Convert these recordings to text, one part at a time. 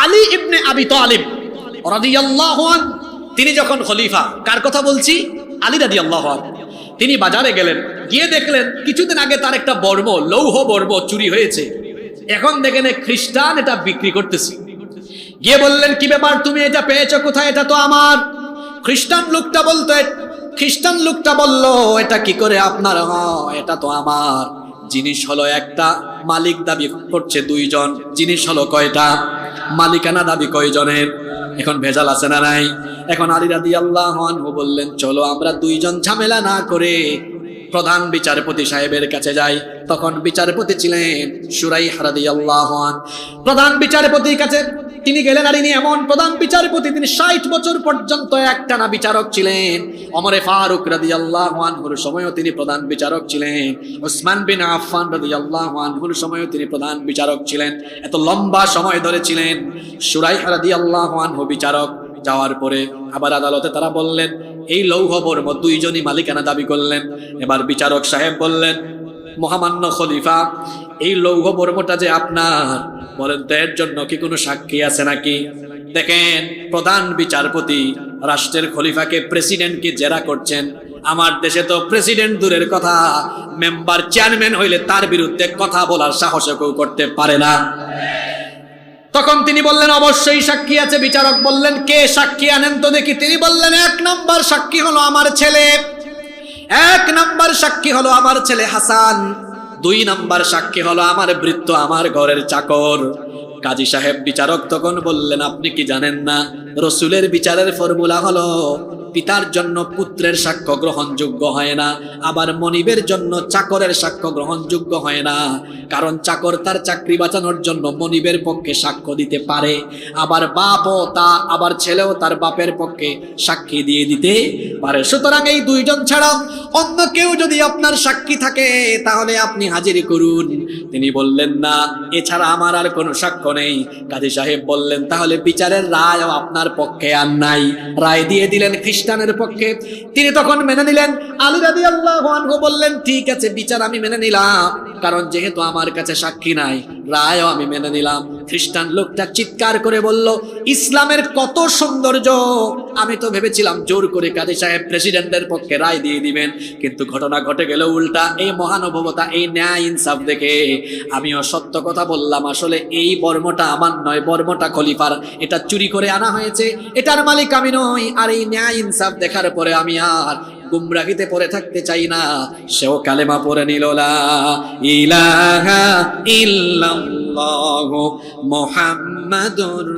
আলী ইবনে আবি তালিব রাদিয়াল্লাহু আনহু তিনি যখন খলিফা, কার কথা বলছি? আলী রাদিয়াল্লাহু আনহু। তিনি বাজারে গেলেন, গিয়ে দেখলেন কিছুদিন আগে তার একটা বর্ম, লৌহ বর্ম চুরি হয়েছে। এখন দেখেন খ্রিস্টান এটা বিক্রি করতেছে। গিয়ে বললেন, কি ব্যাপার, তুমি এটা পেয়েছো কোথায়? এটা তো আমার। খ্রিস্টান লোকটা বলল, এটা কি করে আপনার? এটা তো আমার। জিনিস হলো একটা, মালিক দাবি করছে দুইজন। জিনিস হলো কয়টা? মালিকানা দাবি কয়জনের? এখন ভেজাল আছে না নাই? এখন আলী রাদিয়াল্লাহু আনহু বললেন, চলো আমরা দুইজন ঝামেলা না করে প্রধান বিচারপতি সাহেবের কাছে যাই। তখন বিচারপতি ছিলেন শুরাইহ রাদিয়াল্লাহু আনহু। প্রধান বিচারপতির কাছে তিনি গেলেন, আর ইনি এমন প্রধান বিচারপতি, তিনি 60 বছর পর্যন্ত একটানা বিচারক ছিলেন। ওমর ফারুক রাদিয়াল্লাহু আনহুর সময়ও তিনি প্রধান বিচারক ছিলেন। উসমান বিন আফফান রাদিয়াল্লাহু আনহুর সময়ও তিনি প্রধান বিচারক ছিলেন। এত লম্বা সময় ধরে ছিলেন শুরাইহ রাদিয়াল্লাহু আনহু বিচারক। যাওয়ার পরে আবার আদালতে তারা বললেন, এই লৌহ বর্ম দুইজনই মালিকানা দাবি করলেন। এবার বিচারক সাহেব বললেন, মহামান্য খলিফা, এই লৌহ বর্মটা যে আপনার, বলেন তো এর জন্য কি কোনো সাক্ষী আছে নাকি? দেখেন, প্রধান বিচারপতি রাষ্ট্রের খলিফাকে, প্রেসিডেন্টকে জেরা করছেন। আমার দেশে তো প্রেসিডেন্ট দূরের কথা, মেম্বার চেয়ারম্যান হইলে তার বিরুদ্ধে কথা বলার সাহস কেউ করতে পারে না। তখন তিনি বললেন, অবশ্যই সাক্ষী আছে। বিচারক বললেন, কে সাক্ষী আনেন তো দেখি। তিনি বললেন, 1 নম্বর সাক্ষী হলো আমার ছেলে, 1 নম্বর সাক্ষী হলো আমার ছেলে হাসান, 2 নম্বর সাক্ষী হলো আমার ভৃত্য, আমার ঘরের চাকর। কাজী সাহেব বিচারক তখন বললেন, আপনি কি জানেন না রসুলের বিচারের ফর্মুলা হলো, পিতার জন্য পুত্রের সাক্ষ্য গ্রহণযোগ্য হয় না, আবার মনিবের জন্য চাকরের সাক্ষ্য গ্রহণযোগ্য হয় না। কারণ চাকর তার চাকরি বাঁচানোর জন্য মনিবের পক্ষে সাক্ষ্য দিতে পারে, আবার আবার ছেলেও তার বাপের পক্ষে সাক্ষী দিয়ে দিতে পারে। সুতরাং এই দুইজন ছাড়া অন্য কেউ যদি আপনার সাক্ষী থাকে তাহলে আপনি হাজির করুন। তিনি বললেন, না, এছাড়া আমার আর কোনো সাক্ষ্য নেই। কাজী সাহেব বললেন, তাহলে বিচারের রায় আপনার পক্ষে আর নাই। রায় দিয়ে দিলেন খ্রিস্টানের পক্ষে। তিনি তখন মেনে নিলেন। আলী রাদিয়াল্লাহু আনহু বললেন, ঠিক আছে, বিচার আমি মেনে নিলাম, কারণ যেহেতু আমার কাছে সাক্ষী নাই, রায়ও আমি মেনে নিলাম। খ্রিস্টান লোকটা চিৎকার করে বলল, ইসলামের কত সৌন্দর্য! আমি তো ভেবেছিলাম জোর করে কাজী সাহেব প্রেসিডেন্টের পক্ষে রায় দিয়ে দিবেন, কিন্তু ঘটনা ঘটে গেল উল্টা। এই মহানুভবতা, এই ন্যায় ইনসাফ দেখে আমিও সত্য কথা বললাম, আসলে এই বর্মটা আমার নয়, বর্মটা খলিফার, এটা চুরি করে আনা হয়েছে, এটার মালিক আমি নই। আর এই ন্যায় ইনসাফ দেখার পরে আমি আর গুমরাহিতে পড়ে থাকতে চাই না। সেও কালেমা পড়ে নিল, লা ইলাহা ইল্লাল্লাহু মুহাম্মাদুর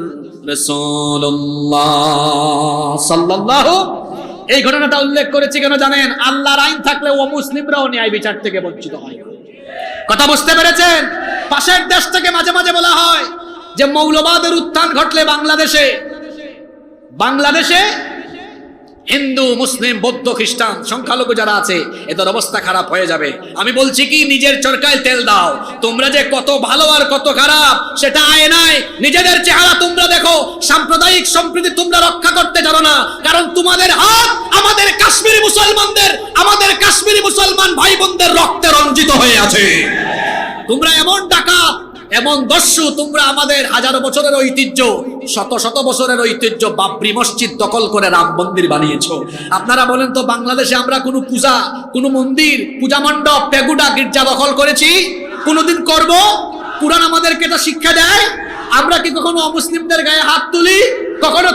রাসূলুল্লাহ সাল্লাল্লাহু। এই ঘটনাটা উল্লেখ করেছি কেন জানেন? আল্লাহর আইন থাকলে ও মুসলিমরাও ন্যায় বিচার থেকে বঞ্চিত হয়। কথা বুঝতে পেরেছেন? পাশের দেশ থেকে মাঝে মাঝে বলা হয় যে মৌলবাদের উত্থান ঘটলে বাংলাদেশে হিন্দু, মুসলিম, বৌদ্ধ, খ্রিস্টান সংখ্যালঘু যারা আছে এদের অবস্থা খারাপ হয়ে যাবে। আমি বলছি কি, নিজের চরকায় তেল দাও। তোমরা যে কত ভালো আর কত খারাপ সেটা আয়নায় নিজেদের চেহারা তোমরা দেখো। সাম্প্রদায়িক সম্প্রীতি তোমরা রক্ষা করতে জানো না, কারণ তোমাদের হাত আমাদের কাশ্মীরি মুসলমান ভাই বোনদের রক্তে রঞ্জিত হয়ে আছে। তোমরা এমন ডাকাত, এমন দস্যু, তোমরা আমাদের হাজারো বছরের ঐতিহ্য, শত শত বছরের ঐতিহ্য বাবরি মসজিদ দখল করে রাম মন্দির বানিয়েছো। আপনারা বলেন তো, বাংলাদেশে আমরা কোনো মন্দির, পূজা মণ্ডপ, পেগুডা, গির্জা দখল করেছি? কোনোদিন করব? কুরআন আমাদেরকে এটা শিক্ষা দেয়? আমরা কি কখনো অমুসলিমদের গায়ে হাত তুলি? কখনো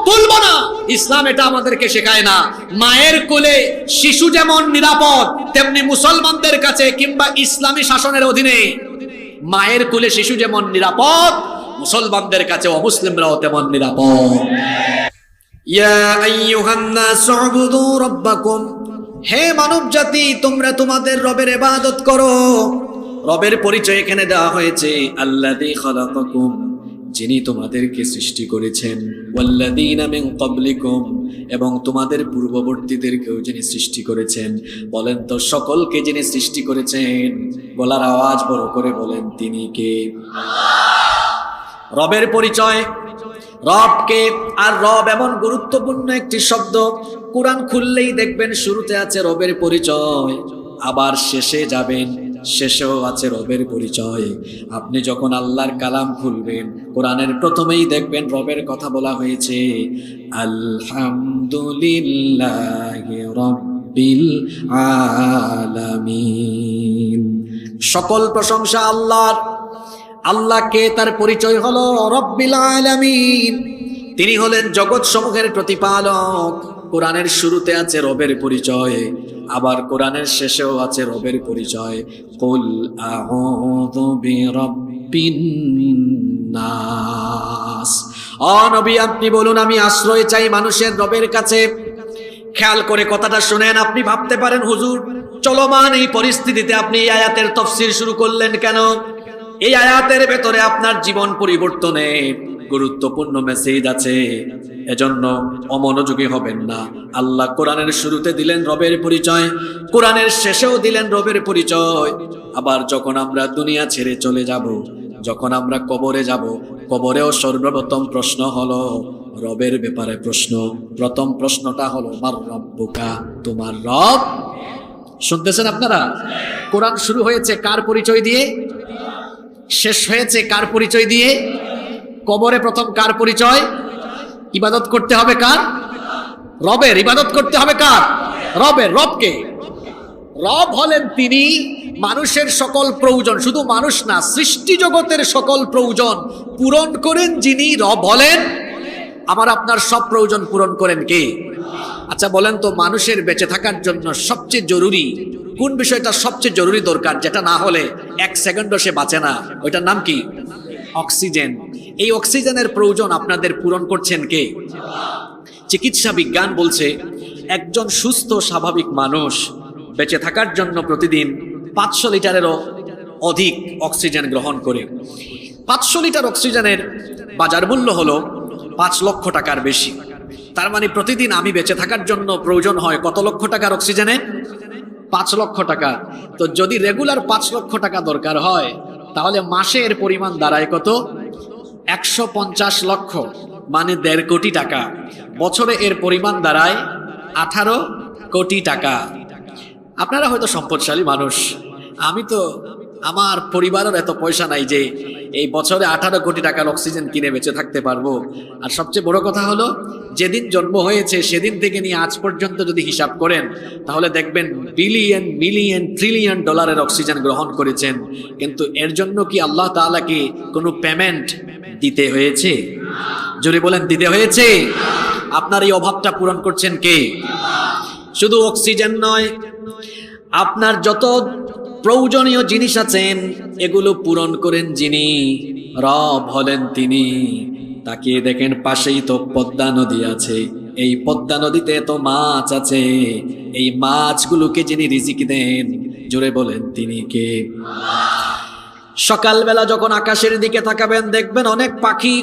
তুলবো না। ইসলাম এটা আমাদেরকে শেখায় না। মায়ের কোলে শিশু যেমন নিরাপদ, তেমনি মুসলমানদের কাছে কিংবা ইসলামী শাসনের অধীনে মায়ের কোলে শিশু যেমন নিরাপদ, মুসলমানদের কাছে অমুসলিমরাও তেমন নিরাপদ। ইয়া আইয়ুহান নাস উবুদু রাব্বাকুম, হে মানব জাতি, তোমরা তোমাদের রবের ইবাদত করো। রবের পরিচয় এখানে দেওয়া হয়েছে, আল্লাযী খালাকাকুম, যিনি তোমাদেরকে সৃষ্টি করেছেন, ওয়াল্লাযীনা মিন ক্বাবলিকুম, এবং তোমাদের পূর্ববর্তীদেরকেও যিনি সৃষ্টি করেছেন। বলেন তো, সকলকে যিনি সৃষ্টি করেছেন, গলার আওয়াজ বড় করে বলেন, তিনি কে? রবের পরিচয়, রবকে। আর রব এমন গুরুত্বপূর্ণ একটি শব্দ, কোরআন খুললেই দেখবেন শুরুতে আছে রবের পরিচয়, আবার শেষে যাবেন শেষেও আছে রবের পরিচয়। আপনি যখন আল্লাহর কালাম খুলবেন, কোরআনের প্রথমেই দেখবেন রবের কথা বলা হয়েছে, আলহামদুলিল্লাহি রাব্বিল আলামিন। সকল প্রশংসা আল্লাহর। আল্লাহকে, তার পরিচয় হলো রব্বিল আলামিন, তিনি হলেন জগৎ সমূহের প্রতিপালক। কোরআনের শুরুতে আছে রবের পরিচয়, আবার কোরআনের শেষেও আছে রবের পরিচয়। কুল আউযু বিরাব্বিন নাস। ও নবী, আপনি বলুন আমি আশ্রয় চাই মানুষের রবের কাছে। খেয়াল করে কথাটা শুনেন। আপনি ভাবতে পারেন, হুজুর চলমান এই পরিস্থিতিতে আপনি এই আয়াতের তাফসীর শুরু করলেন কেন? এই আয়াতের ভেতরে আপনার জীবন পরিবর্তনের গুরুত্বপূর্ণ মেসেজ আছে, এজন্য অমনোযোগী হবেন না। আল্লাহ কোরআনের শুরুতে দিলেন রবের পরিচয়, কোরআনের শেষেও দিলেন রবের পরিচয়। আবার যখন আমরা দুনিয়া ছেড়ে চলে যাব, যখন আমরা কবরে যাব, কবরেও সর্বপ্রথম প্রশ্ন হলো রবের ব্যাপারে প্রশ্ন। প্রথম প্রশ্নটা হলো মার রব্বুকা, তোমার রব। শুনতেছেন আপনারা? কোরআন শুরু হয়েছে কার পরিচয় দিয়ে? শেষ হয়েছে কার পরিচয় দিয়ে? কবরে প্রথম কার পরিচয়? ইবাদত করতে হবে কার? রবের। ইবাদত করতে হবে কার? রবের। রবকে, রব হলেন তিনি মানুষের সকল প্রয়োজন, শুধু মানুষ না, সৃষ্টি জগতের সকল প্রয়োজন পূরণ করেন যিনি, রব হলেন। আমার আপনার সব প্রয়োজন পূরণ করেন কে? আচ্ছা বলেন তো, মানুষের বেঁচে থাকার জন্য সবচেয়ে জরুরি কোন বিষয়টা? সবচেয়ে জরুরি দরকার, যেটা না হলে এক সেকেন্ডও সে বাঁচে না, ওইটার নাম কি? অক্সিজেন। এই অক্সিজেনের প্রয়োজন আপনাদের পূরণ করছেন কে? চিকিৎসা বিজ্ঞান বলছে একজন সুস্থ স্বাভাবিক মানুষ বেঁচে থাকার জন্য প্রতিদিন 500 লিটারেরও অধিক অক্সিজেন গ্রহণ করে। 500 লিটার অক্সিজেনের বাজার মূল্য হলো 5 লক্ষ টাকার বেশি। তার মানে প্রতিদিন আমি বেঁচে থাকার জন্য প্রয়োজন হয় কত লক্ষ টাকার অক্সিজেনের? 5 লক্ষ টাকা। তো যদি রেগুলার 5 লক্ষ টাকা দরকার হয়, তাহলে মাসে এর পরিমাণ দাঁড়ায় কত? 150 লক্ষ, মানে 1.5 কোটি টাকা। বছরে এর পরিমাণ দাঁড়ায় 18 কোটি টাকা। আপনারা হয়তো সম্পদশালী মানুষ, আমি তো, আমার পরিবারের এত পয়সা নাই যে এই বছরে 18 কোটি টাকার অক্সিজেন কিনে বেঁচে থাকতে পারবো। আর সবচেয়ে বড় কথা হলো, যেদিন জন্ম হয়েছে সেদিন থেকে নিয়ে আজ পর্যন্ত যদি হিসাব করেন, তাহলে দেখবেন বিলিয়ন মিলিয়ন ট্রিলিয়ন ডলারের অক্সিজেন গ্রহণ করেছেন। কিন্তু এর জন্য কি আল্লাহ তাআলাকে কোনো পেমেন্ট দিতে হয়েছে? জোরে বলেন, দিতে হয়েছে? আপনার এই অভাবটা পূরণ করছেন কে? শুধু অক্সিজেন নয়, আপনার যত প্রয়োজনীয় জিনিস আছেন এগুলো পূরণ করেন যিনি, রব হলেন তিনি। তাকিয়ে দেখেন পাশেই তো পদ্মা নদী আছে, এই পদ্মা নদীতে তো মাছ আছে, এই মাছগুলোকে যিনি রিজিক দেন, জোরে বলেন তিনি কে? সকালবেলা যখন আকাশের দিকে তাকাবেন, দেখবেন অনেক পাখি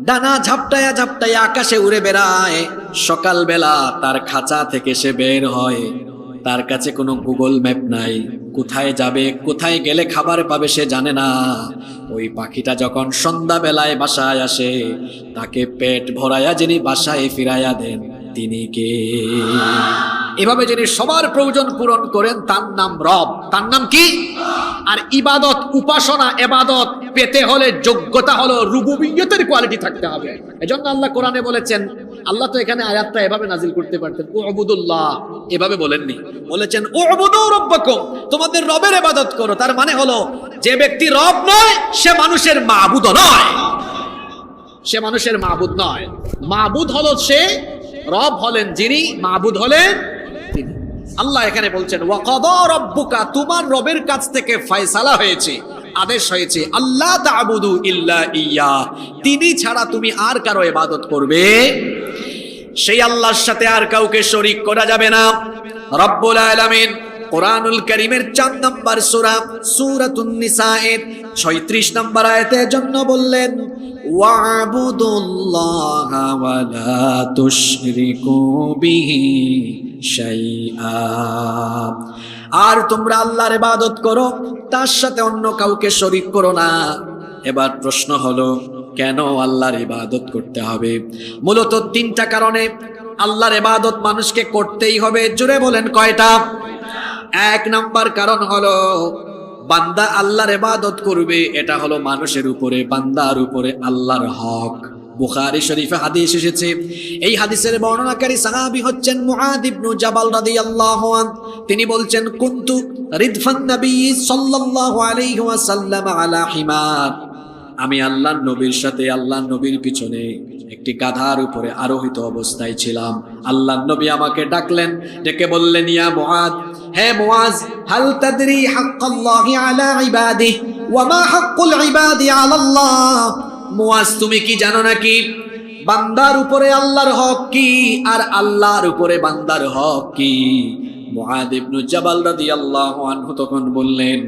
ডানা ঝাপটায়া ঝাপটায়া আকাশে উড়ে বেড়ায়। সকালবেলা তার খাঁচা থেকে সে বের হয়, তার কাছে কোনো গুগল ম্যাপ নাই, কোথায় যাবে, কোথায় গেলে খাবার পাবে সে জানে না। ওই পাখিটা যখন সন্ধ্যাবেলায় বাসায় আসে, তাকে পেট ভরায়া যিনি বাসায় ফিরাইয়া দেন তিনি কে? এভাবে যিনি সবার প্রয়োজন পূরণ করেন তার নাম রব। তার নাম কি? আর ইবাদত, উপাসনা, ইবাদত পেতে হলে যোগ্যতা হলো রুবুবিয়্যতের কোয়ালিটি থাকতে হবে। এজন্য আল্লাহ কোরআনে বলেছেন, আল্লাহ তো এখানে আয়াতটা এভাবে নাজিল করতে পারতেন, উবুদুল্লাহ, এভাবে বলেননি, বলেছেন উবুদু রাব্বাকুম, তোমাদের রবের ইবাদত করো। তার মানে হলো যে ব্যক্তি রব নয় সে মানুষের মাবুদ নয়, সে মানুষের মাবুদ নয়। মাবুদ হলো সে, রব হলেন যিনি, মাবুদ হলেন তিনি। আল্লাহ এখানে বলছেন ওয়াকাদা রাব্বুকা, তোমার রবের কাছ থেকে ফয়সালা হয়েছে, আদেশ হয়েছে, আল্লাহ তা'বুদু ইল্লা ইয়া, তিনি ছাড়া তুমি আর কারো ইবাদত করবে, সেই আল্লাহর সাথে আর কাউকে শরীক করা যাবে না। রব্বুল আলামিন কোরআনুল কারীমের 4 নম্বর সূরা সূরাতুন নিসায়ের 36 নম্বর আয়াতের জন্য বললেন ওয়া'বুদুল্লাহা ওয়া লা তুশরিকু বিহি শাইআ, আর তোমরা আল্লাহর ইবাদত করো, তার সাথে অন্য কাউকে শরীক করো না। এবার প্রশ্ন হলো, কেন আল্লাহর ইবাদত করতে হবে? মূলত 3টা কারণে আল্লাহর ইবাদত মানুষকে করতেই হবে। জোরে বলেন কয়টা? 1 নম্বর কারণ হলো বান্দা আল্লাহর ইবাদত করবে, এটা হলো মানুষের উপরে, বান্দার উপরে আল্লাহর হক। বুখারী শরীফে হাদিস এসেছে, এই হাদিসের বর্ণনাকারী সাহাবী হচ্ছেন মুআদ ইবনে জাবাল রাদিয়াল্লাহু আনহু। তিনি বলছেন, কুনতু রিদফান নবী সাল্লাল্লাহু আলাইহি ওয়াসাল্লাম আলা হিমার, আমি আল্লাহর নবীর সাথে আল্লাহর নবীর পিছনে একটি গাধার উপরে আরোহিত অবস্থায় ছিলাম। আল্লাহর নবী আমাকে ডাকলেন, ডেকে বললেন, ইয়া মুআদ, হে মুআজ, হাল তাদরি হাক্কাল্লাহি আলা ইবাদিহি ওয়া মা হাক্কুল ইবাদি আলা আল্লাহ? মুআজ, তুমি কি জানো নাকি বান্দার উপরে আল্লাহর হক কি আর আল্লাহর উপরে বান্দার হক কি? মুআদ ইবনে জাবাল রাদিয়াল্লাহু আনহু তখন বললেন,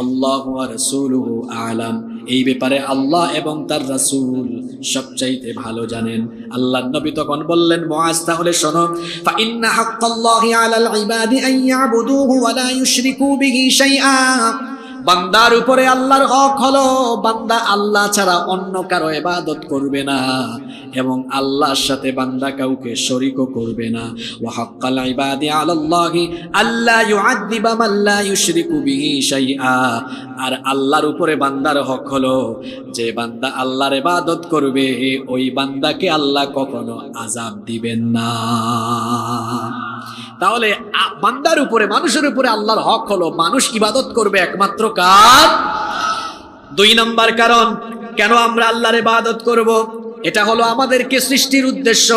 আল্লাহু ওয়া রাসূলুহু আ'লাম, এই ব্যাপারে আল্লাহ এবং তার রাসূল সবচাইতে ভালো জানেন। আল্লাহর নবী তখন বললেন, মুআজ, তাহলে শোনো, ফা ইন্না হাক্কাল্লাহি আলাল ইবাদি আন ইয়াবুদুহু ওয়া লা ইউশরিকু বিহি শাইআ। বান্দার উপরে আল্লাহর হক হলো বান্দা আল্লাহ ছাড়া অন্য কারো ইবাদত করবে না এবং আল্লাহর সাথে বান্দা কাউকে শরীকও করবে না। ওয়া হাক্কাল ইবাদি আলাল্লাহি আল্লা ইউআযযিবা মান লা ইউশরিকু বিহি শাইআ। আর আল্লাহর উপরে বান্দার হক হলো যে বান্দা আল্লাহর ইবাদত করবে ওই বান্দাকে আল্লাহ কখনো আযাব দিবেন না। তাহলে বান্দার উপরে, মানুষের উপরে আল্লাহর হক হলো মানুষ ইবাদত করবে একমাত্র কার? 2 নম্বর কারণ কেন আমরা আল্লাহর ইবাদত করব, এটা হলো আমাদেরকে সৃষ্টির উদ্দেশ্য।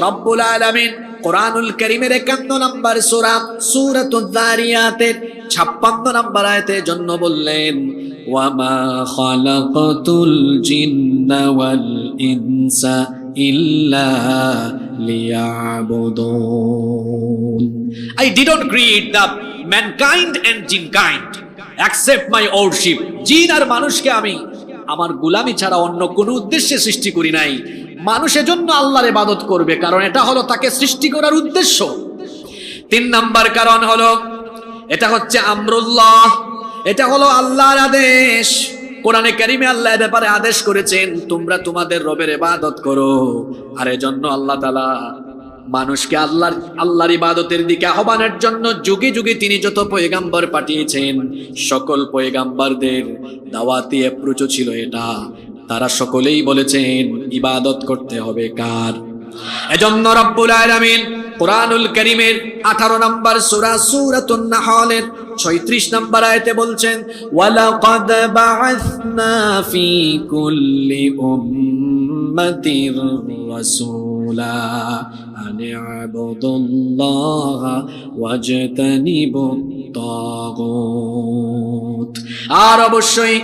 রব্বুল আলামিন কোরআনুল কারীমের 51 নম্বর সূরা সূরাতুয যারিয়াতের 56 নম্বর আয়াতে জন্য বললেন, ওয়া মা খালাকাতুল জিন্না ওয়াল ইনসা ইল্লা liya'budun. I didn't create the mankind and jinkind except my lordship. জিন আর মানুষকে আমি আমার গোলামি ছাড়া অন্য কোনো উদ্দেশ্যে সৃষ্টি করি নাই। মানুষের জন্য আল্লাহর ইবাদত করবে, কারণ এটা হলো তাকে সৃষ্টি করার উদ্দেশ্য। 3 নম্বর কারণ হলো, এটা হচ্ছে আমরুল্লাহ, এটা হলো আল্লাহর আদেশ। কোরআনে কারিমে আল্লাহ এর ব্যাপারে আদেশ করেছেন, তোমরা তোমাদের রবের ইবাদত করো। আর এজন্য আল্লাহ তাআলা মানুষকে আল্লাহর ইবাদতের দিকে আহ্বানের জন্য যুগে যুগে তিনি যত পয়গাম্বর পাঠিয়েছেন, সকল পয়গাম্বরদের দাওয়াতি অ্যাপ্রোচ ছিল এটা। তারা সকলেই বলেছেন ইবাদত করতে হবে কার? এজন্য রব্বুল আলামিন কোরআনুল কারীমের 18 নম্বর সূরা সূরাতুন নাহলের 36 নম্বর আয়াতে বলছেন, ওয়ালাকাদ বাআসনা ফি কুল্লি উম্মাতির রাসূলা আন ইবুদুল্লাহা ওয়াজতানিবুত তাগুত। আর অবশ্যই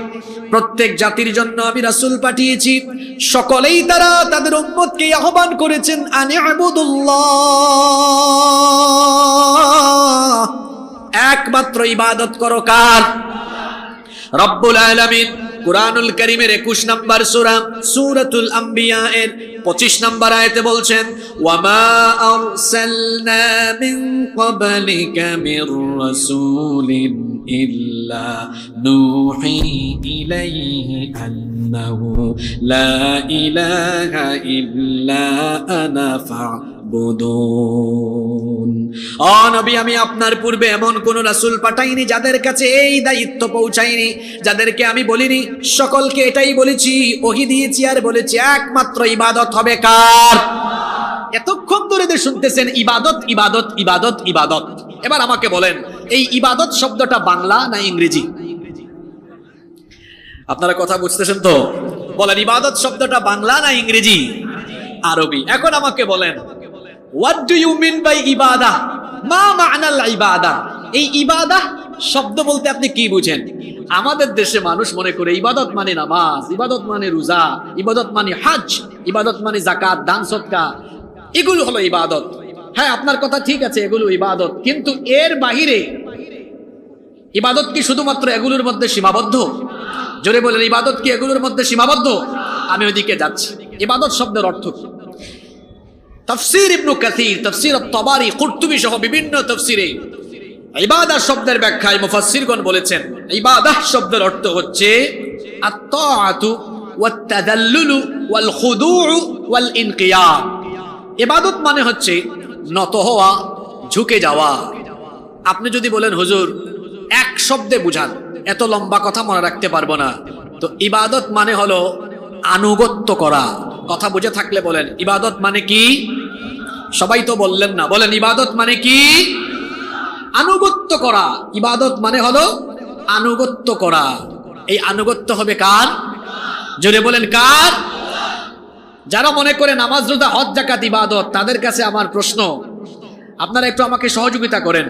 প্রত্যেক জাতির জন্য আমি রাসূল পাঠিয়েছি, সকলেই তারা তাদের উম্মতকে আহ্বান করেছেন আন ইবুদুল্লাহ, একমাত্র ইবাদত করো কার? রব্বুল আলামিন কুরআনুল কারীমের 21 নম্বর সূরা সূরাতুল আম্বিয়া এর 25 নম্বর আয়াতে বলছেন, ওয়া মা আরসালনা মিন ক্বাবলিকা মির রাসূলিন ইল্লা নূহি ইলাইহি আন্নাহু লা ইলাহা ইল্লা আনা ফা'বুদুন। ও নবী, আমি আপনার পূর্বে এমন কোন রাসূল পাঠাইনি যাদের কাছে এই দায়িত্ব পৌঁছায়নি, যাদেরকে আমি বলিনি, সকলকে এটাই বলেছি, ওহী দিয়েছি আর বলেছি একমাত্র ইবাদত হবে কার? এতক্ষণ ধরে শুনতেছেন ইবাদত ইবাদত ইবাদত ইবাদত। এবার আমাকে বলেন, এই ইবাদত শব্দটা বাংলা না ইংরেজি? আপনারা কথা বুঝতেছেন তো? বলেন, ইবাদত শব্দটা বাংলা না ইংরেজি? আরবি। এখন আমাকে বলেন, what do you mean by ইবাদা? মা মা'নাল ইবাদা? এই ইবাদা শব্দ বলতে আপনি কি বুঝেন? আমাদের দেশে মানুষ মনে করে ইবাদত মানে নামাজ, ইবাদত মানে রোজা, ইবাদত মানে হজ, ইবাদত মানে যাকাত, দান সদকা, এগুলো হলো ইবাদত। হ্যাঁ, আপনার কথা ঠিক আছে, এগুলো ইবাদত, কিন্তু এর বাহিরে ইবাদত কি শুধুমাত্র এগুলোর মধ্যে সীমাবদ্ধ? জোরে বলেন, ইবাদত কি এগুলোর মধ্যে সীমাবদ্ধ? আমি ওইদিকে যাচ্ছি। ইবাদত শব্দের অর্থ কি? তাফসীর ইবনে কাসীর, তাফসীর আত-তাবারি, কুরতুবী সহ বিভিন্ন তাফসীরে ইবাদত শব্দের ব্যাখ্যায় মুফাসসিরগণ বলেছেন, ইবাদত শব্দের অর্থ হচ্ছে আত-তাআতু ওয়াত-তাদাল্লুলু ওয়াল খুদুউ ওয়াল ইনকিয়াদ। ইবাদত মানে হচ্ছে নত হওয়া, ঝুঁকে যাওয়া। আপনি যদি বলেন হুজুর এক শব্দে বুঝান, এত লম্বা কথা মনে রাখতে পারবো না। তো ইবাদত মানে হলো আনুগত্য করা। কথা বুঝে থাকলে বলেন ইবাদত মানে কি? সবাই তো বললেন না, বলেন ইবাদত মানে কি? আনুগত্য করা। ইবাদত মানে হলো আনুগত্য করা। এই আনুগত্য হবে কার? জোরে বলেন কার? যারা মনে করে নামাজ রোজা হজ যাকাত ইবাদত, তাদের কাছে আমার প্রশ্ন, আপনারা একটু আমাকে সহযোগিতা করেন।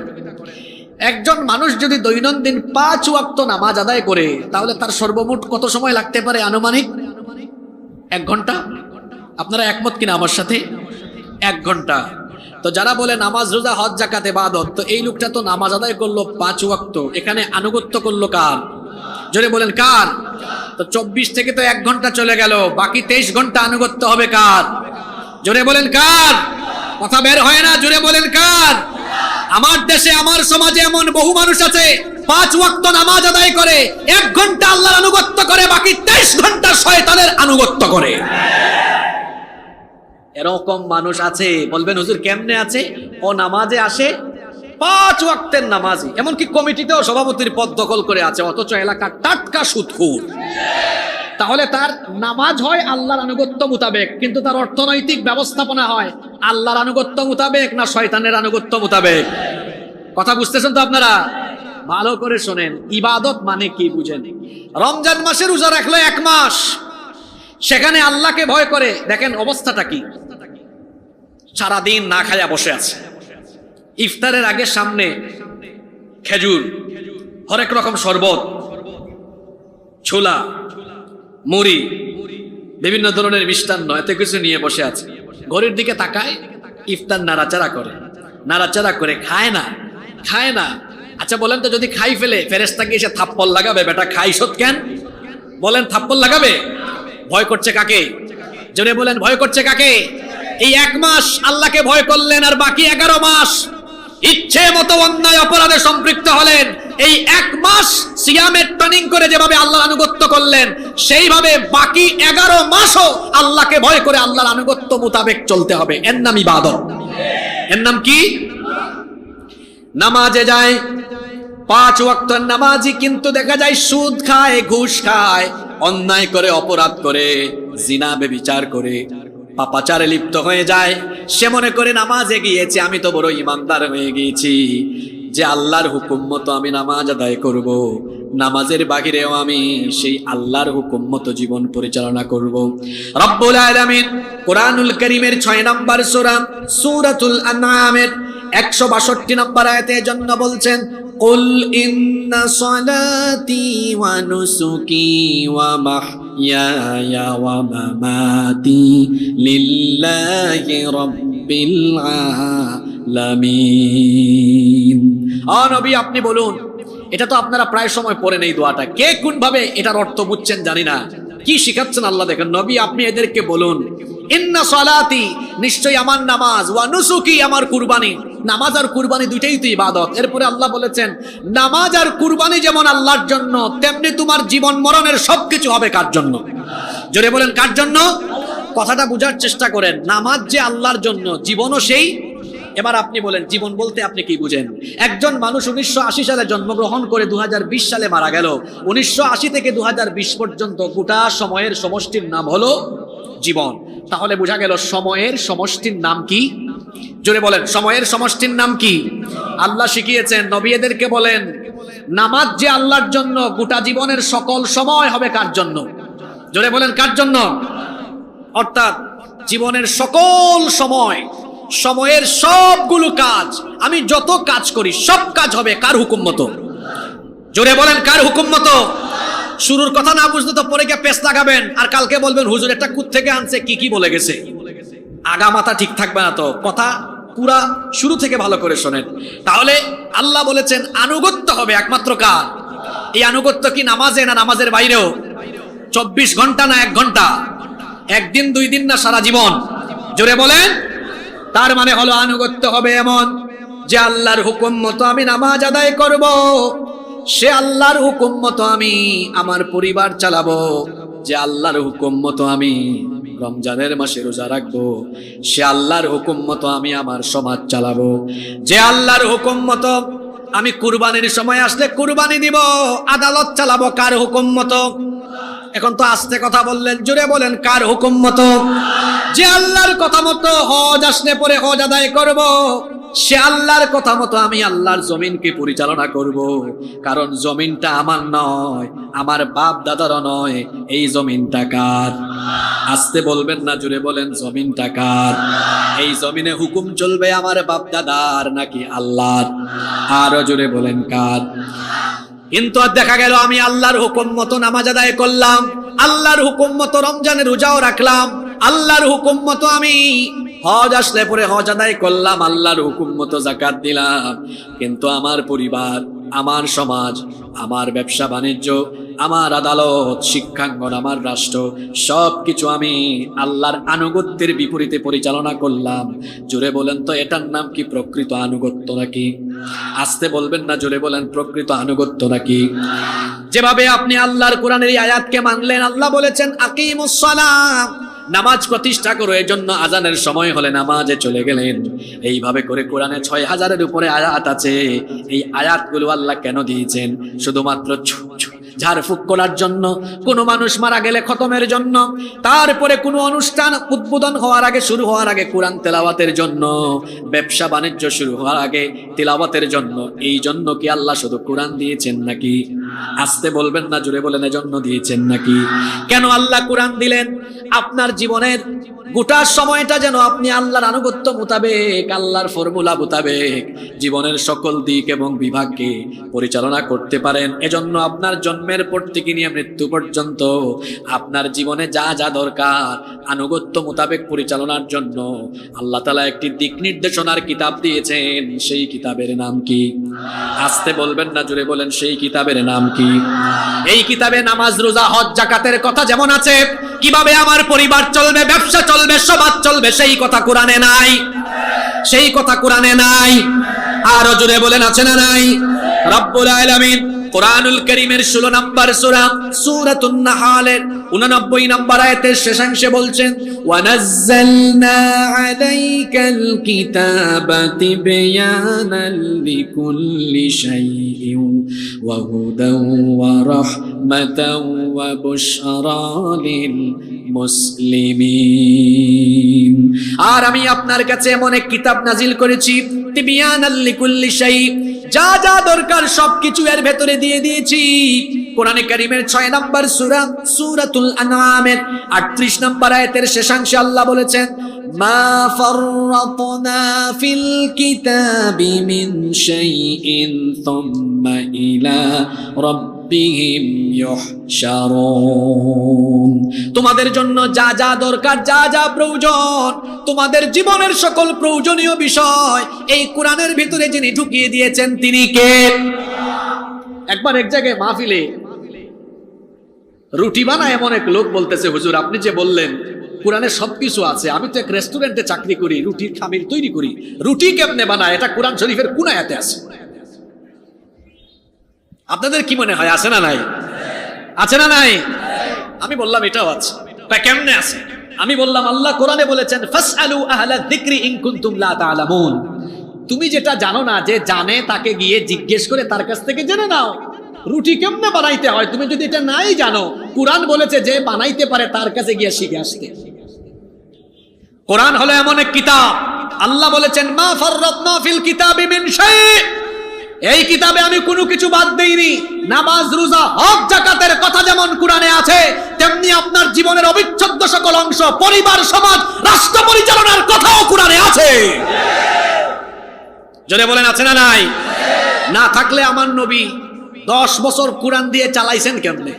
একজন মানুষ যদি দৈনন্দিন 5 ওয়াক্ত নামাজ আদায় করে, তাহলে তার সর্বমোট কত সময় লাগতে পারে? আনুমানিক 1 ঘন্টা। আপনারা একমত কিনা আমার সাথে? 1 ঘন্টা। তো যারা বলে নামাজ রোজা হজ যাকাত ইবাদত, তো এই লোকটা তো নামাজ আদায় করলো 5 ওয়াক্ত, এখানে আনুগত্য করলো কার? জোরে বলেন কার? তো 24 থেকে তো 1 ঘন্টা চলে গেল, বাকি 23 ঘন্টা আনুগত্য হবে কার? জোরে বলেন কার? কথা বের হয় না, জোরে বলেন কার? আমার দেশে, আমার সমাজে এমন বহু মানুষ আছে 5 ওয়াক্ত নামাজ আদায় করে, 1 ঘন্টা আল্লাহর আনুগত্য করে, বাকি 23 ঘন্টা শয়তানের আনুগত্য করে। এরকম মানুষ আছে। বলবেন হুজুর কেমনে আছে? ও নামাজে আসে, 5 ওয়াক্তের নামাজি, এমনকি কমিটিতেও সভাপতির পদ দখল করে আছে, অথচ এলাকার টাটকা সুদখোর। তাহলে তার নামাজ হয় আল্লাহর আনুগত্য মোতাবেক, কিন্তু তার অর্থনৈতিক ব্যবস্থাপনা হয় আল্লাহর আনুগত্য মোতাবেক না শয়তানের আনুগত্য মোতাবেক? কথা বুঝতেছেন তো আপনারা? ভালো করে শোনেন, ইবাদত মানে কি বুঝেন? রমজান মাসে রোজা রাখলো 1 মাস, সেখানে আল্লাহকে ভয় করে, দেখেন অবস্থাটা কি? সারাদিন না খায়া বসে আছে, ইফতারের আগে সামনে খেজুর, হরেক রকম শরবত, ছোলা, মুড়ি, বিভিন্ন ধরনের মিষ্টান্ন, এত কিছু নিয়ে বসে আছে। ঘড়ির দিকে তাকায়, ইফতার নাড়াচাড়া করে, নাড়াচাড়া করে খায় না, খায় না। আচ্ছা বলেন তো, যদি খাই ফেলে ফেরেশতা কি এসে থাপ্পড় লাগাবে? বেটা খাইছত কেন? বলেন থাপ্পড় লাগাবে? ভয় করছে কাকে? জোরে বলেন ভয় করছে কাকে? এই 1 মাস আল্লাহকে ভয় করলেন, আর বাকি 11 মাস ইচ্ছে মতো অন্যায় অপরাধে সম্পৃক্ত হলেন। এই 1 মাস সিয়ামের ট্রেনিং করে যেভাবে আল্লাহর আনুগত্য করলেন, সেইভাবে বাকি 11 মাসও আল্লাহকে ভয় করে আল্লাহর আনুগত্য মোতাবেক চলতে হবে। এর নাম ইবাদত। এর নাম কি? নামাজে যায় 5 ওয়াক্তের নামাজি, কিন্তু দেখা যায় সুদ খায়, ঘুষ খায়, অন্যায় করে, অপরাধ করে, জিনা ব্যভিচার করে, পাপাচারে লিপ্ত হয়ে যায়। সে মনে করে নামাজে গিয়েছে, আমি তো বড় ইমানদার হয়ে গিয়েছি, যে আল্লাহর হুকুম মতো আমি নামাজ আদায় করব, নামাজের বাহিরেও আমি সেই আল্লাহর হুকুম মতো জীবন পরিচালনা করব। রব্বুল আলামিন কোরআনুল কারীমের 6 নম্বর সূরা সূরাতুল আনআমের 162 নম্বর আয়াতে জন্য বলছেন, কুল ইন্না সলাতি ওয়া নুসুকি ওয়া মাহইয়ায়া ওয়া মামাতি লিল্লাহি রাব্বিল আলামিন। নবী আপনি বলুন, এটা তো আপনারা প্রায় সময় পড়েন এই দোয়াটা, কে কোন ভাবে এটার অর্থ বুঝছেন জানি না, কি শিখাচ্ছেন আল্লাহ দেখেন। নবী আপনি এদেরকে বলুন, ইন্না সলাতি নিশ্চয়ই আমার নামাজ, ওয়া নুসুকি আমার কুরবানি। নামাজ আর কুরবানি দুইটাই তো ইবাদত। এরপরে আল্লাহ বলেছেন নামাজ আর কুরবানি যেমন আল্লাহর জন্য, তেমনি তোমার জীবন মরণের সবকিছু হবে কার জন্য? জোরে বলেন কার জন্য? কথাটা বুঝার চেষ্টা করেন। নামাজ যে আল্লাহর জন্য, জীবনও সেই। এবার আপনি বলেন জীবন বলতে আপনি কি বুঝেন? একজন মানুষ 1980 সালে জন্মগ্রহণ করে 2020 সালে মারা গেল। 1980 থেকে 2020 পর্যন্ত গোটা সময়ের সমষ্টির নাম হলো জীবন। তাহলে বোঝা গেল সময়ের সমষ্টির নাম কি? জোরে বলেন সময়ের সমষ্টির নাম কি? আল্লাহ শিখিয়েছেন, নবী এদেরকে বলেন নামাজ যে আল্লাহর জন্য, গোটা জীবনের সকল সময় হবে কার জন্য? জোরে বলেন কার জন্য? অর্থাৎ জীবনের সকল সময়, সময়ের সবগুলো কাজ, আমি যত কাজ করি সব কাজ হবে কার হুকুম মতো? জোরে বলেন কার হুকুম মতো? শুরুর কথা না বুঝলে তো পরে গিয়ে পেছ লাগাবেন, আর কালকে বলবেন হুজুর এটা কোথা থেকে আনছে, কি বলে গেছে। আগা মাথা ঠিক থাকবে না তো। কথা পুরা শুরু থেকে ভালো করে শোনেন। তাহলে আল্লাহ বলেছেন আনুগত্য হবে একমাত্র কার? এই আনুগত্য কি নামাজে না নামাজের বাইরেও? 24 ঘন্টা না 1 ঘন্টা? 1 দিন 2 দিন না সারা জীবন? জোরে বলেন। তার মানে হলো আনুগত্য হবে এমন যে আল্লাহর হুকুম মতো আমি নামাজ আদায় করব, সে আল্লাহর হুকুম মতো আমি আমার পরিবার চালাবো, যে আল্লাহর হুকুম মতো আমি রমজানের মাসে রোজা রাখবো, সে আল্লাহর হুকুম মতো আমি আমার সমাজ চালাবো, যে আল্লাহর হুকুম মতো আমি কুরবানির সময় আসলে কুরবানি দিব, আদালত চালাবো কার হুকুম মতো? এখন তো আস্তে কথা বললেন, জোরে বলেন কার হুকুম মতো? যে আল্লাহর কথা মতো হজ আসলে পরে হজ আদায় করব, সে আল্লাহর কথা মতো আমি আল্লাহর জমিনকে পরিচালনা করব। কারণ জমিনটা আমার নয়, আমার বাপ দাদারও নয়, এই জমিনটা কার? আস্তে বলবেন না, জোরে বলেন জমিনটা কার? এই জমিনে হুকুম চলবে আমার বাপ দাদার নাকি আল্লাহর? আরো জোরে বলেন কার? কিন্তু দেখা গেল আমি আল্লাহর হুকুম মতো নামাজ আদায় করলাম, আল্লাহর হুকুম মতো রমজানের রোজাও রাখলাম, আল্লাহর হুকুম মতো আমি হজ আসলে পরে হজ আদায় করলাম, আল্লাহর হুকুম মতো যাকাত দিলাম। কিন্তু আমার পরিবার, আমার সমাজ, আমার ব্যবসা বাণিজ্য, আমার আদালত, শিক্ষাঙ্গন, আমার রাষ্ট্র, সবকিছু আমি আল্লাহর আনুগত্যের বিপরীতে পরিচালনা করলাম। জোরে বলেন তো এটার নাম কি প্রকৃত আনুগত্য নাকি? আস্তে বলবেন না, জোরে বলেন প্রকৃত আনুগত্য নাকি? যেভাবে আপনি আল্লাহর কোরআনের এই আয়াতকে মানলেন, আল্লাহ বলেছেন আকিমুস সালাত, নামাজ প্রতিষ্ঠা করো, এজন্য আজানের সময় হলে নামাজে চলে গেলেন। এইভাবে করে কোরআনে 6000-এর উপরে আয়াত আছে। এই আয়াতগুলো আল্লাহ কেন দিয়েছেন? শুধুমাত্র ঝাড়ফুঁক করার জন্য, কোনো মানুষ মারা গেলে খতমের জন্য, তারপরে কোনো অনুষ্ঠান উদ্বোধন হওয়ার আগে, শুরু হওয়ার আগে কোরআন তেলাওয়াতের জন্য, ব্যবসা বাণিজ্য শুরু হওয়ার আগে তেলাওয়াতের জন্য। এই জন্য কি আল্লাহ শুধু কোরআন দিয়েছেন নাকি? আস্তে বলবেন না, জোরে বলেন এজন্য দিয়েছেন নাকি? কেন আল্লাহ কোরআন দিলেন? আপনার জীবনের গোটা সময়টা যেন আপনি আল্লাহর আনুগত্য মোতাবেক, আল্লাহর ফর্মুলা মোতাবেক জীবনের সকল দিক এবং বিভাগকে পরিচালনা করতে পারেন। এজন্য আপনার জন্মের পর থেকে নিয়ে মৃত্যু পর্যন্ত আপনার জীবনে যা যা দরকার আনুগত্য মোতাবেক পরিচালনার জন্য আল্লাহ তাআলা একটি দিক নির্দেশনার কিতাব দিয়েছেন। সেই কিতাবের নাম কি? আস্তে বলবেন না, জোরে বলেন সেই কিতাবের নাম কি? এই কিতাবে নামাজ, রোজা, হজ, যাকাতের কথা যেমন আছে, কিভাবে আমার পরিবার চলবে, ব্যবসা চলবে, সমাজ চলবে, সেই কথা কোরআনে নাই? সেই কথা কোরআনে নাই? আরো জোরে বলেন আছে না নাই? রব্বুল আলামিন কোরআনুল কারীমের 16 নম্বর সূরা সূরাতুন নাহলের 89 নম্বর আয়াতের শেষাংশে বলছেন, ওয়ানাজ্জালনা আলাইকাল কিতাবা তিবয়ানাল লিকুল্লি শাইইন ওয়া হুদান ওয়া রাহমাতান ওয়া বুশরা লিল মুসলিমিন। আর আমি আপনার কাছে এমন এক কিতাব নাজিল করেছি, তিবয়ানাল লিকুল্লি শাইইন, যা যা দরকার সবকিছু এর ভেতরে দিয়ে দিয়েছি। কোরআনে কারীমের 6 নম্বর সূরা সূরাতুল আনআমের 38 নম্বর আয়াতের শেষাংশে আল্লাহ বলেছেন, মা ফাররাতনা ফিল কিতাবি মিন শাইইন থুম্মা ইলা রাব্বিহিম ইউহশারুন। তোমাদের জন্য যা যা দরকার, যা যা প্রয়োজন, তোমাদের জীবনের সকল প্রয়োজনীয় বিষয় এই কোরআনের ভিতরে যিনি ঢুকিয়ে দিয়েছেন তিনি কে? একবার এক জায়গায় মাহফিলে রুটি বানায় এমন এক লোক বলতেছে, হুজুর আপনি যে বললেন কোরআনে সবকিছু আছে, আমি তো এক রেস্টুরেন্টে চাকরি করি, রুটির খামির তৈরি করি, রুটি কেমনে বানায়? এটা কোরআন শরীফের কোন আয়াতে আছে? আপনাদের কি মনে হয় আছে না নাই? আছে না নাই? আমি বললাম এটাও আছে। কেমনে আছে? আমি বললাম আল্লাহ কোরআনে বলেছেন, ফাসআলু আহলা যিকরি ইন কুনতুম লা তা'লামুন। তুমি যেটা জানো না, যে জানে তাকে গিয়ে জিজ্ঞেস করে তার কাছ থেকে জেনে নাও রুটি কেমনে বানাইতে হয়। তুমি যদি এটা নাই জানো, কোরআন বলেছে যে বানাইতে পারে তার কাছে গিয়ে শিখে আসতে। কোরআন হলো এমন এক কিতাব, আল্লাহ বলেছেন মা ফাররাতনা ফিল কিতাবি মিন শাই, এই কিতাবে আমি কোনো কিছু বাদ দেইনি। নামাজ, রোজা, হজ, যাকাতের কথা যেমন কোরআনে আছে, তেমনি আপনার জীবনের অবিচ্ছেদ্য সকল অংশ, পরিবার, সমাজ, রাষ্ট্র পরিচালনার কথাও কোরআনে আছে। জোরে বলেন আছে না নাই? না থাকলে আমার নবী 10 বছর কোরআন দিয়ে চালাইছেন কেমনে?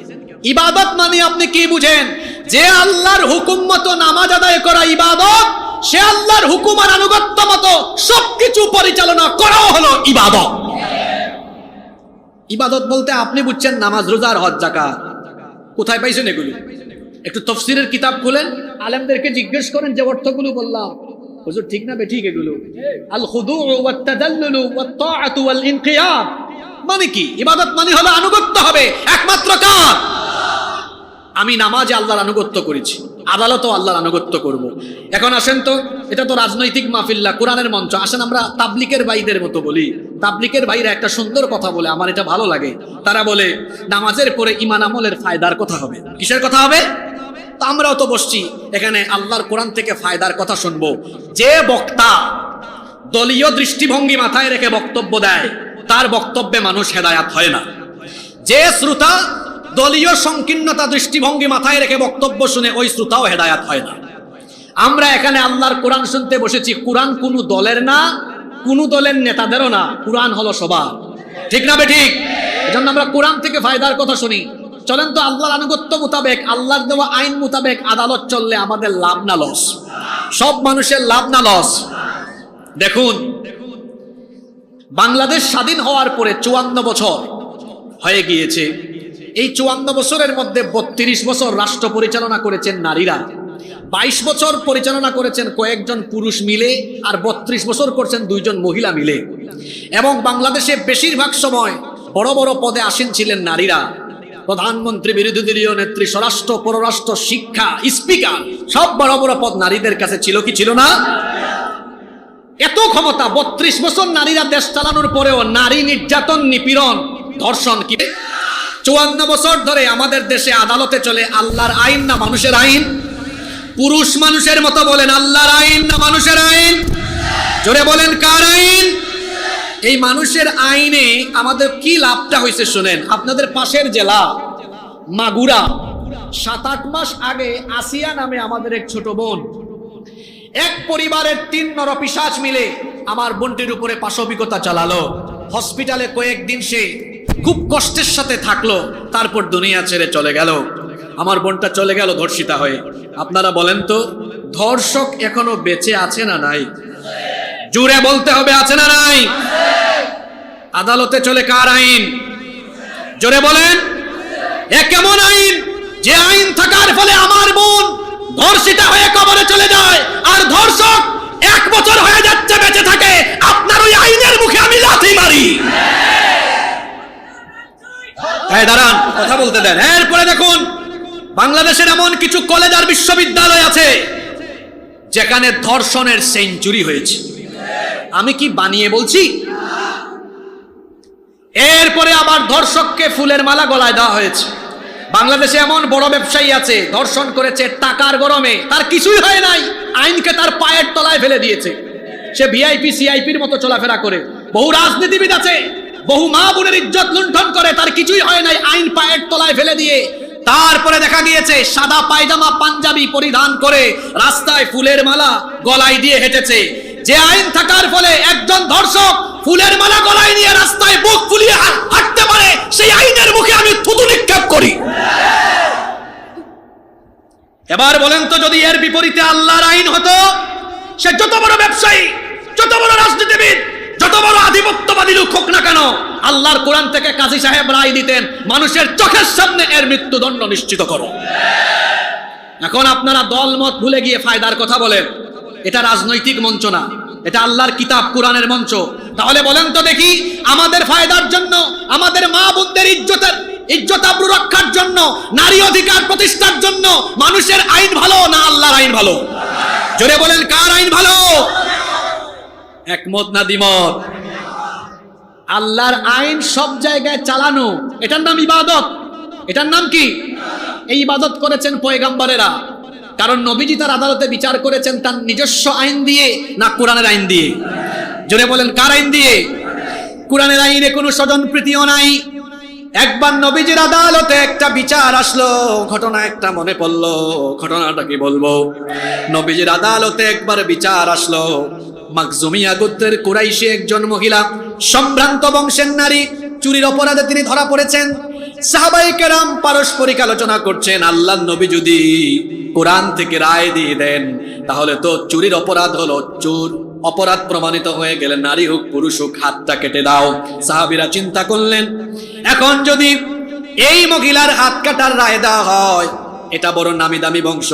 ইবাদত মানে আপনি কি বুঝেন? যে আল্লাহর হুকুম মতো নামাজ আদায় করা ইবাদত, সে আল্লাহর হুকুম আর আনুগত্য মতো সবকিছু পরিচালনা করাও হলো ইবাদত। ইবাদত বলতে আপনি বুঝছেন নামাজ, রোজা আর হজ, যাকাত। কোথায় পাইছেন এগুলো? একটু তাফসীরের কিতাব খুলেন, আলেমদেরকে জিজ্ঞেস করেন যে অর্থগুলো বললাম, হুজুর ঠিক না বেঠিক এগুলো? আল খুদুউ ওয়াত তাদাল্লুলু ওয়াত তাআতু ওয়াল ইনকিয়াদ মানে কি? ইবাদত মানে হলো আনুগত্য হবে একমাত্র কার? আমি নামাজে আল্লাহর আনুগত্য করেছি, আদালতও আল্লাহর আনুগত্য করব। এখন আসেন তো, এটা তো রাজনৈতিক মাহফিল্লা, কোরআনের মঞ্চ, আসেন আমরা তাবলিকের ভাইদের মতো বলি। তাবলিকের ভাইরা একটা সুন্দর কথা বলে, আমার এটা ভালো লাগে। তারা বলে নামাজের পরে ঈমান আমলের ফায়দার কথা হবে। কিসের কথা হবে? তা আমরাও তো বসছি এখানে আল্লাহর কোরআন থেকে ফায়দার কথা শুনবো। যে বক্তা দলীয় দৃষ্টিভঙ্গি মাথায় রেখে বক্তব্য দেয়, তার বক্তব্যে মানুষ হেদায়াত হয় না। যে শ্রোতা দলীয় সংকীর্ণতা দৃষ্টিভঙ্গি মাথায় রেখে বক্তব্য শুনে, ওই শ্রোতাও হেদায়াত হয় না। আমরা এখানে আল্লাহর কোরআন শুনতে বসেছি। কোরআন কোনো দলের না, কোনো দলের নেতাদেরও না, কোরআন হলো সবার। ঠিক না বেঠিক? এজন্য আমরা কোরআন থেকে ফায়দার কথা শুনি। চলেন তো আল্লাহর আনুগত্য মোতাবেক, আল্লাহর দেওয়া আইন মোতাবেক আদালত চললে আমাদের লাভ না লস? সব মানুষের লাভ না লস? দেখুন, বাংলাদেশ স্বাধীন হওয়ার পরে 54 বছর হয়ে গিয়েছে। এই 54 বছরের মধ্যে 32 বছর রাষ্ট্র পরিচালনা করেছেন নারীরা, 22 বছর পরিচালনা করেছেন কয়েকজন পুরুষ মিলে, আর 32 বছর করছেন 2 জন মহিলা মিলে। এবং বাংলাদেশে বেশিরভাগ সময় বড় বড় পদে আসীন ছিলেন নারীরা। প্রধানমন্ত্রী, বিরোধী দলীয় নেত্রী, স্বরাষ্ট্র, পররাষ্ট্র, শিক্ষা, স্পিকার, সব বড় বড় পদ নারীদের কাছে ছিল কি ছিল না? এত ক্ষমতা, 32 বছর নারীরা দেশ চালানোর পরেও নারী নির্যাতন, নিপীড়ন, ধর্ষণ, কি 54 বছর ধরে আমাদের দেশে আদালতে চলে আল্লাহর আইন না মানুষের আইন? পুরুষ মানুষের মতো বলেন, আল্লাহর আইন না মানুষের আইন? জোরে বলেন, কার আইন? এই মানুষের আইনে আমাদের কি লাভটা হয়েছে শুনেন। আপনাদের পাশের জেলা মাগুরা, 7-8 মাস আগে আসিয়া নামে আমাদের এক ছোট বোন, এক পরিবারের 3 নরপিশাচ মিলে আমার বোনটির উপরে পাশবিকতা চালালো। হসপিটালে কয়েকদিন সে খুব কষ্টের সাথে থাকলো, তারপর দুনিয়া ছেড়ে চলে গেল। আমার বোনটা চলে গেল ধর্ষিতা হয়ে। আপনারা বলেন তো, ধর্ষক এখনো বেঁচে আছে না নাই? জুড়ে বলতে হবে, আছে না নাই? আদালতে চলে কার আইন? জোরে বলেন। এ কেমন আইন? যে আইন থাকার ফলে আমার বোন ধর্ষিতা হয়ে কবরে চলে যায়, আর ধর্ষক 1 বছর হয়ে যাচ্ছে বেঁচে থাকে। আপনার ওই আইনের মুখে আমি লাথি মারি। এই দাঁড়ান, কথা বলতে দেন। এরপরে দেখুন, বাংলাদেশের এমন কিছু কলেজ আর বিশ্ববিদ্যালয় আছে যেখানে ধর্ষণের সেঞ্চুরি হয়েছে। আমি কি বানিয়ে বলছি? এরপরে আবার ধর্ষককে ফুলের মালা গলায় দেওয়া হয়েছে। বাংলাদেশে এমন বড় ব্যবসায়ী আছে, ধর্ষণ করেছে টাকার গরমে, তার কিছুই হয় নাই, আইনকে তার পায়ের তলায় ফেলে দিয়েছে। সে ভিআইপি সিআইপির মতো চলাফেরা করে। বহু রাজনীতিবিদ আছে, বহু মা বোনের ইজ্জত লুণ্ঠন করে, তার কিছুই হয় নাই, আইন পায়ের তলায় ফেলে দিয়ে। তারপরে দেখা গিয়েছে সাদা পায়জামা পাঞ্জাবি পরিধান করে রাস্তায় ফুলের মালা গলায় দিয়ে হেঁটেছে। যে আইন থাকার ফলে একজন ধর্ষক ফুলের মালা গলায় নিয়ে রাস্তায় বুক ফুলিয়ে হাঁটতে পারে, সেই আইনের মুখে আমি থুতু নিক্ষেপ করি। এবার বলেন তো, যদি এর বিপরীতে আল্লাহর আইন হতো, সে যত বড় ব্যবসায়ী, যত বড় রাজনীতিবিদ, যত বড় আধিপত্যবাদী লোক হোক না কেন, আল্লাহর কোরআন থেকে কাজী সাহেব রায় দিতেন, মানুষের চোখের সামনে এর মৃত্যুদণ্ড নিশ্চিত করো। এখন আপনারা দলমত ভুলে গিয়ে ফায়দার কথা বলেন। এটা রাজনৈতিক মঞ্চ না, এটা আল্লাহর কিতাব কোরআনের মঞ্চ। তাহলে বলেন তো দেখি, আমাদের ফায়দার জন্য, আমাদের মা বোনদের ইজ্জত আবরু রক্ষার জন্য, নারী অধিকার প্রতিষ্ঠার জন্য মানুষের আইন ভালো না আল্লাহর আইন ভালো? জোরে বলেন, কার আইন ভালো? একমত না দ্বিমত? আল্লাহর আইন সব জায়গায় চালানো, এটার নাম ইবাদত। এটার নাম কি? এই ইবাদত করেছেন পয়গাম্বরেরা। কারণ নবীজি তার আদালতে বিচার করেছেন তার নিজস্ব আইন দিয়ে না কোরআনের আইন দিয়ে? জোরে বলেন, কার আইন দিয়ে? কোরআনের আইনে কোনো স্বজন প্রীতিও নাই। একবার নবীজির আদালতে একটা বিচার আসলো, ঘটনা একটা মনে পড়লো, ঘটনাটা কি বলবো। নবীজির আদালতে একবার বিচার আসলো, মাখজুমিয়া গোত্রের কুরাইশি একজন মহিলা, সম্ভ্রান্ত বংশের নারী, চুরির অপরাধে তিনি ধরা পড়েছেন। সাহাবায়ে কেরাম পারস্পরিক আলোচনা করছেন, আল্লাহর নবী যদি কোরআন থেকে রায় দিয়ে দেন, তাহলে তো চুরির অপরাধ হলো, চোর অপরাধ প্রমাণিত হয়ে গেলে নারী হোক পুরুষ হোক হাতটা কেটে দাও। সাহাবীরা চিন্তা করলেন, এখন যদি এই মহিলার হাত কাটার রায় দেওয়া হয়, এটা বড় নামি দামি বংশ,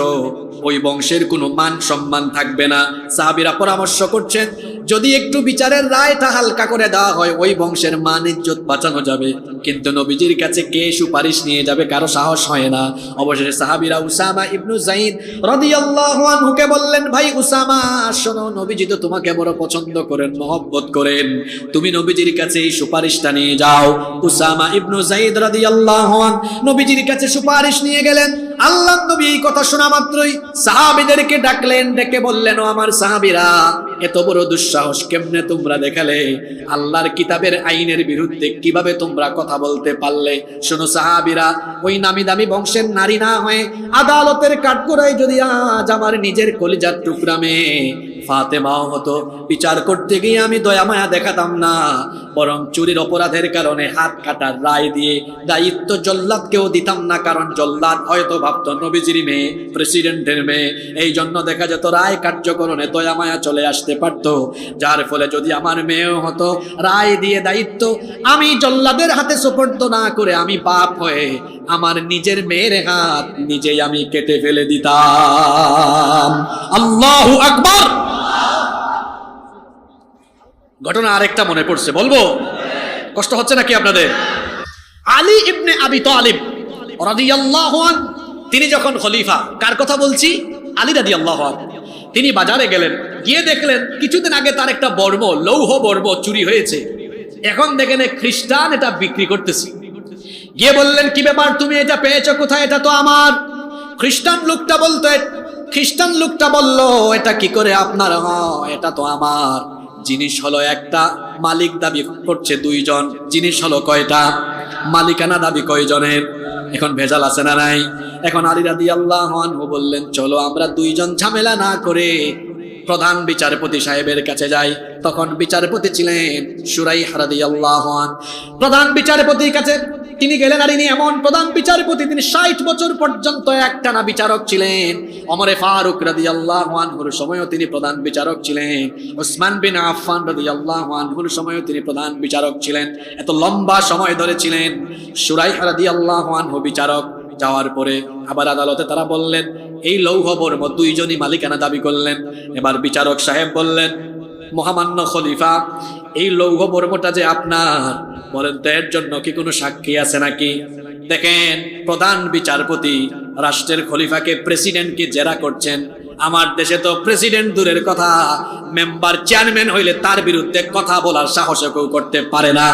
ওই বংশের কোনো মান সম্মান থাকবে না। সাহাবীরা পরামর্শ করছেন, যদি একটু বিচারের রায়টা হালকা করে দেওয়া হয় ওই বংশের মান ইজ্জত বাঁচানো যাবে, কিন্তু নবীজির কাছে কে সুপারিশ নিয়ে যাবে কারো সাহস হয় না। অবশেষে সাহাবীরা উসামা ইবনু যায়েদ রাদিয়াল্লাহু আনহুকে বললেন, ভাই উসামা শোনো, নবীজি তো তোমাকে বড় পছন্দ করেন, মহব্বত করেন, তুমি নবীজির কাছে এই সুপারিশটা নিয়ে যাও। উসামা ইবনু যায়েদ রাদিয়াল্লাহু আনহু নবীজির কাছে সুপারিশ নিয়ে গেলেন। আল্লাহর নবী এই কথা শোনা মাত্রই সাহাবীদেরকে ডাকলেন, ডেকে বললেন, ও আমার সাহাবীরা, এত বড় দুঃসাহস কেমনে তোমরা দেখালে? আল্লাহর কিতাবের আইনের বিরুদ্ধে কিভাবে তোমরা কথা বলতে পারলে? শোনো সাহাবীরা, ওই নামি দামি বংশের নারী না হয়ে আদালতের কাঠগড়ায় যদি আজ আমার নিজের কলিজার টুকরা মেয়ে ফাতেমাও হতো, বিচার করতে গিয়ে আমি দয়া মায়া দেখাতাম না, বরং চুরির অপরাধের কারণে হাত কাটার রায় দিয়ে দায়িত্ব জল্লাদকেও দিতাম না, কারণ জল্লাদ হয়তো ভাবত নবীজির মেয়ে, প্রেসিডেন্টের মেয়ে, এই জন্য দেখা যেত রায় কার্যকরণে দয়া মায়া চলে আসতে পারতো, যার ফলে যদি আমার মেয়েও হতো, রায় দিয়ে দায়িত্ব আমি জল্লাদের হাতে সুপর্দ না করে আমি পাপ হয়ে আমার নিজের মেয়ের হাত নিজেই আমি কেটে ফেলে দিতাম। আল্লাহু আকবার। ঘটনা আরেকটা মনে পড়ছে, বলবো? কষ্ট হচ্ছে নাকি আপনাদের? আলী ইবনে আবি তালিব রাদিয়াল্লাহু আনহু তিনি যখন খলিফা, কার কথা বলছি? আলী রাদিয়াল্লাহু আনহু। তিনি বাজারে গেলেন, গিয়ে দেখলেন কিছুদিন আগে তার একটা বর্ম, লৌহ বর্ম চুরি হয়েছে। এখন দেখেন খ্রিস্টান এটা বিক্রি করতেছে। গিয়ে বললেন, কি ব্যাপার, তুমি এটা পেয়েছো কোথায়? এটা তো আমার। খ্রিস্টান লোকটা বলল, এটা কি করে আপনার হয়? এটা তো আমার। জিনিস হলো একটা, মালিক দাবি করছে দুইজন। জিনিস হলো কয়টা? মালিকানা দাবি কয়জনের? এখন ভেজাল আছে না নাই? এখন আলী রাদিয়াল্লাহু আনহু বললেন, চলো আমরা দুইজন ঝামেলা না করে প্রধান বিচারপতি সাহেবের কাছে যাই। তখন বিচারপতি ছিলেন শুরাইহ রাদিয়াল্লাহু আনহু। প্রধান বিচারপতির কাছে তিনি গেলেন, আর ইনি এমন প্রধান বিচারপতি, তিনি 60 বছর পর্যন্ত একটানা বিচারক ছিলেন। ওমর ফারুক রাদিয়াল্লাহু আনহুর সময়ও তিনি প্রধান বিচারক ছিলেন। ওসমান বিন আফফান রাদিয়াল্লাহু আনহুর সময়ও তিনি প্রধান বিচারক ছিলেন। এত লম্বা সময় ধরে ছিলেন শুরাইহ রাদিয়াল্লাহু আনহু বিচারক। যাওয়ার পরে আবার আদালতে তারা বললেন, এই লৌহ বর্ম দুইজনই মালিকানা দাবি করলেন। এবার বিচারক সাহেব বললেন, মহামান্য খলিফা, এই লৌহ বর্মটা যে আপনার, বলেন তো এর জন্য কি কোনো সাক্ষী আছে নাকি? দেখেন, প্রধান বিচারপতি রাষ্ট্রের খলিফাকে, প্রেসিডেন্টকে জেরা করছেন। আমার দেশে তো প্রেসিডেন্ট দূরের কথা, মেম্বার চেয়ারম্যান হইলে তার বিরুদ্ধে কথা বলার সাহস কেউ করতে পারে না।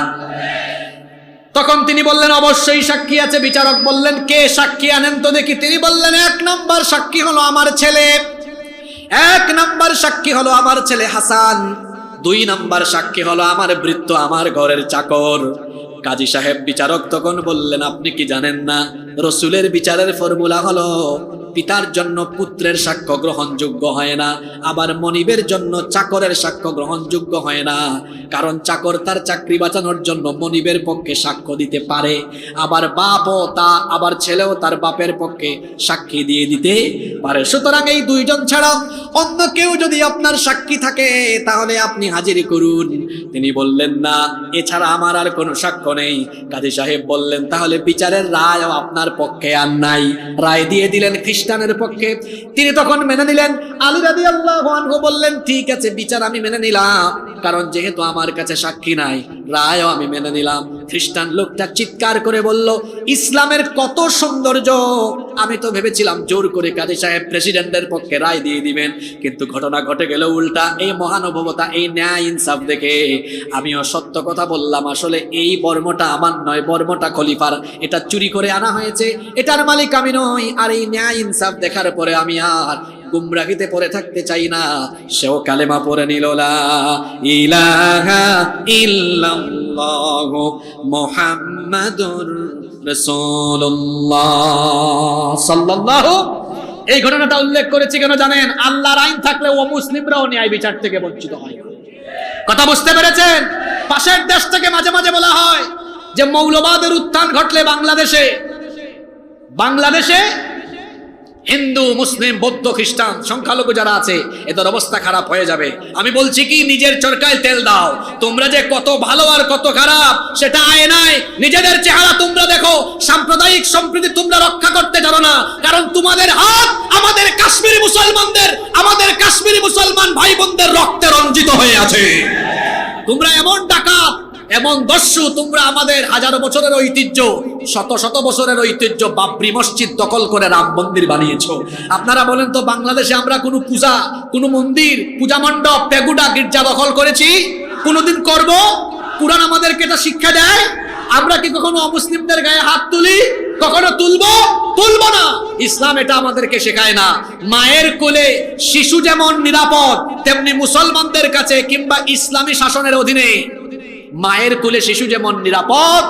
তখন তিনি বললেন, অবশ্যই সাক্ষী আছে। বিচারক বললেন, কে সাক্ষী আনেন তো দেখি। তিনি বললেন, 1 নম্বর সাক্ষী হলো আমার ছেলে, 1 নম্বর সাক্ষী হলো আমার ছেলে হাসান, 2 নম্বর সাক্ষী হলো আমার ভৃত্য, আমার ঘরের চাকর। কাজী সাহেব বিচারক তখন বললেন, আপনি কি জানেন না রসুলের বিচারের ফর্মুলা হলো, পিতার জন্য পুত্রের সাক্ষ্য গ্রহণযোগ্য হয় না, আবার মনিবের জন্য চাকরের সাক্ষ্য গ্রহণযোগ্য হয় না, কারণ চাকর তার চাকরি বাঁচানোর জন্য মনিবের পক্ষে সাক্ষ্য দিতে পারে, আবার আবার ছেলেও তার বাপের পক্ষে সাক্ষী দিয়ে দিতে পারে। সুতরাং এই 2 জন ছাড়া অন্য কেউ যদি আপনার সাক্ষী থাকে তাহলে আপনি হাজিরি করুন। তিনি বললেন, না, এছাড়া আমার আর কোনো সাক্ষ্য নেই। কাজী সাহেব বললেন, তাহলে বিচারের রায় আপনার পক্ষে আর নাই। রায় দিয়ে দিলেন খ্রিস্টানের পক্ষে। তিনি তখন মেনে নিলেন। আলী রাদিয়াল্লাহু আনহু বললেন, ঠিক আছে, বিচার আমি মেনে নিলাম, কারণ যেহেতু আমার কাছে সাক্ষী নাই, রায়ও আমি মেনে নিলাম। খ্রিস্টান লোকটা চিৎকার করে বলল, ইসলামের কত সৌন্দর্য! আমি তো ভেবেছিলাম জোর করে কাজী সাহেব প্রেসিডেন্টের পক্ষে রায় দিয়ে দিবেন, কিন্তু ঘটনা ঘটে গেল উল্টা। এই মহানুভবতা, এই ন্যায় ইনসাফ দেখে আমিও সত্য কথা বললাম, আসলে এই বর্মটা আমার নয়, বর্মটা খলিফার, এটা চুরি করে আনা হয়েছে, এটার মালিক আমি নই। আর এই ন্যায় ইনসাফ দেখার পরে আমি আর গুমরাহিতে পড়ে থাকতে চাই না। সেও কালেমা পড়ে নিল, লা ইলাহা ইল্লাল্লাহু মুহাম্মাদুর রাসূলুল্লাহ সাল্লাল্লাহু। এই ঘটনাটা উল্লেখ করেছি কেন জানেন? আল্লাহর আইন থাকলে ও মুসলিমরাও ন্যায় বিচার থেকে বঞ্চিত হয়। কথা বুঝতে পেরেছেন? পাশের দেশ থেকে মাঝে মাঝে বলা হয় যে মৌলবাদের উত্থান ঘটলে বাংলাদেশে হিন্দু, মুসলিম, বৌদ্ধ, খ্রিস্টান সংখ্যালঘু যারা আছে এদের অবস্থা খারাপ হয়ে যাবে। আমি বলছি কি, নিজের চরকায় তেল দাও। তোমরা যে কত ভালো আর কত খারাপ সেটা আয়নায় নিজেদের চেহারা তোমরা দেখো। সাম্প্রদায়িক সম্প্রীতি তোমরা রক্ষা করতে জানো না, কারণ তোমাদের হাত আমাদের কাশ্মীরি মুসলমানদের, আমাদের কাশ্মীরি মুসলমান ভাই বোনদের রক্তে রঞ্জিত হয়ে আছে। তোমরা এমন ডাকাত, এমন দস্যু, তোমরা আমাদের হাজারো বছরের ঐতিহ্য, শত শত বছরের ঐতিহ্য বাবরি মসজিদ দখল করে রাম মন্দির বানিয়েছো। আপনারা বলেন তো, বাংলাদেশে আমরা কোনো পূজা, কোনো মন্দির, পূজা মণ্ডপ, পেগুডা, গির্জা দখল করেছি? কোনোদিন করব? কুরআন আমাদেরকে এটা শিক্ষা দেয়? আমরা কি কখনো অমুসলিমদের গায়ে হাত তুলি? কখনো তুলবো? তুলবো না। ইসলাম এটা আমাদেরকে শেখায় না। মায়ের কোলে শিশু যেমন নিরাপদ, তেমনি মুসলমানদের কাছে কিংবা ইসলামী শাসনের অধীনে মায়ের কোলে শিশু যেমন নিরাপদ,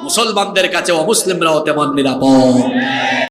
মুসলমানদের কাছে অমুসলিমরাও তেমন নিরাপদ।